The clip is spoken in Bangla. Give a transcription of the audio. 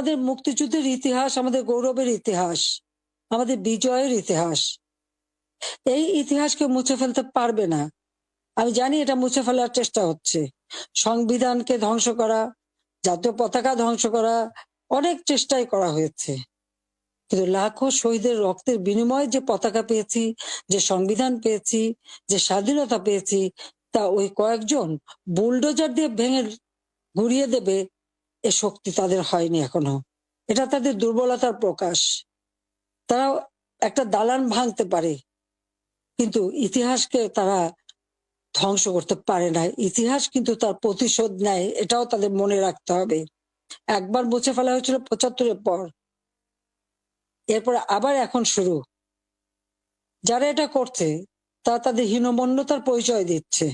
আমাদের মুক্তিযুদ্ধের ইতিহাস, আমাদের গৌরবের ইতিহাস, আমাদের বিজয়ের ইতিহাস। এই ইতিহাসকে মুছে ফেলতে পারবে না। আমি জানি এটা মুছে ফেলার চেষ্টা হচ্ছে, সংবিধানকে ধ্বংস করা, জাতীয় পতাকা ধ্বংস করা, অনেক চেষ্টাই করা হয়েছে। কিন্তু লাখো শহীদের রক্তের বিনিময়ে যে পতাকা পেয়েছি, যে সংবিধান পেয়েছি, যে স্বাধীনতা পেয়েছি, তা ওই কয়েকজন বুলডোজার দিয়ে ভেঙে ঘুরিয়ে দেবে এ শক্তি তাদের হয়নি এখনো। এটা তাদের দুর্বলতার প্রকাশ। তারা একটা দালান ভাঙতে পারে, কিন্তু ইতিহাসকে তারা ধ্বংস করতে পারে না। ইতিহাস কিন্তু তার প্রতিশোধ নেয়, এটাও তাদের মনে রাখতে হবে। একবার মুছে ফেলা হয়েছিল ৭৫-এর পর, এরপর আবার এখন শুরু। যারা এটা করছে তারা তাদের হীনমন্যতার পরিচয় দিচ্ছে।